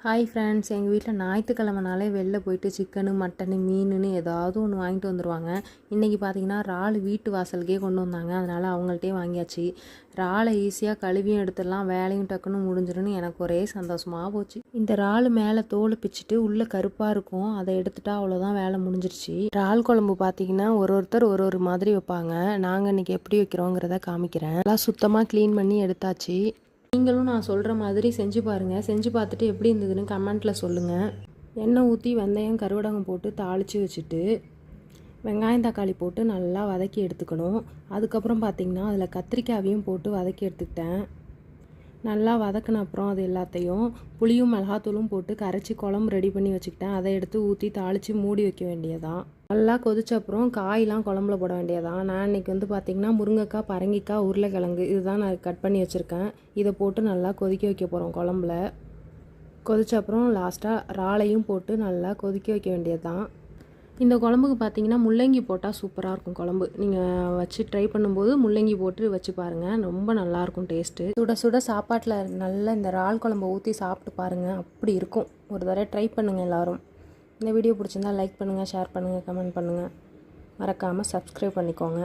Hi friends, எங்கள் வீட்டில் ஞாயிற்றுக்கிழமைனாலே வெளில போயிட்டு சிக்கனு மட்டனு மீனுன்னு ஏதாவது ஒன்று வாங்கிட்டு வந்துடுவாங்க. இன்றைக்கி பார்த்திங்கன்னா இறால் வீட்டு வாசலுக்கே கொண்டு வந்தாங்க. அதனால் அவங்கள்ட்டே வாங்கியாச்சு. இறாலை ஈஸியாக கழுவியும் எடுத்துடலாம், வேலையும் டக்குன்னு முடிஞ்சிடும்னு எனக்கு ஒரே சந்தோஷமாக போச்சு. இந்த இறால் மேலே தோல் பிச்சுட்டு உள்ளே கருப்பாக இருக்கும், அதை எடுத்துட்டா அவ்வளோதான், வேலை முடிஞ்சிருச்சு. இறால் குழம்பு பார்த்திங்கன்னா ஒருத்தர் ஒரு மாதிரி வைப்பாங்க. நாங்கள் இன்றைக்கி எப்படி வைக்கிறோங்கிறத காமிக்கிறேன். எல்லாம் சுத்தமாக க்ளீன் பண்ணி எடுத்தாச்சு. நீங்களும் நான் சொல்கிற மாதிரி செஞ்சு பாருங்கள். செஞ்சு பார்த்துட்டு எப்படி இருந்ததுன்னு கமெண்ட்டில் சொல்லுங்கள். எண்ணெய் ஊற்றி வெந்தயம் கருவடகம் போட்டு தாளித்து வச்சுட்டு வெங்காயம் தக்காளி போட்டு நல்லா வதக்கி எடுத்துக்கணும். அதுக்கப்புறம் பார்த்திங்கன்னா அதில் கத்திரிக்காயையும் போட்டு வதக்கி எடுத்துக்கிட்டேன். நல்லா வதக்கின அப்புறம் அது எல்லாத்தையும் புளியும் மிளகாத்தூளும் போட்டு கரைச்சி குழம்பு ரெடி பண்ணி வச்சுக்கிட்டேன். அதை எடுத்து ஊற்றி தாளித்து மூடி வைக்க வேண்டியதான். நல்லா கொதிச்ச அப்புறம் காயெலாம் குழம்புல போட வேண்டியதான். நான் இன்றைக்கி பார்த்திங்கன்னா முருங்கைக்காய், பரங்கிக்காய், உருளைக்கிழங்கு இதுதான் நான் கட் பண்ணி வச்சுருக்கேன். இதை போட்டு நல்லா கொதிக்க வைக்க போகிறோம் குழம்புல. கொதிச்ச அப்புறம் லாஸ்ட்டாக இறாலையும் போட்டு நல்லா கொதிக்க வைக்க வேண்டியதுதான். இந்த குழம்புக்கு பார்த்திங்கன்னா முள்ளங்கி போட்டால் சூப்பராக இருக்கும் குழம்பு. நீங்கள் வச்சு ட்ரை பண்ணும்போது முள்ளங்கி போட்டு வச்சு பாருங்கள், ரொம்ப நல்லாயிருக்கும் டேஸ்ட்டு. சுட சுட சாப்பாட்டில் நல்லா இந்த இறால் குழம்பு ஊற்றி சாப்பிட்டு பாருங்கள், அப்படி இருக்கும். ஒரு தடவை ட்ரை பண்ணுங்கள் எல்லோரும். இந்த வீடியோ பிடிச்சிருந்தால் லைக் பண்ணுங்கள், ஷேர் பண்ணுங்கள், கமெண்ட் பண்ணுங்கள். மறக்காமல் சப்ஸ்கிரைப் பண்ணிக்கோங்க.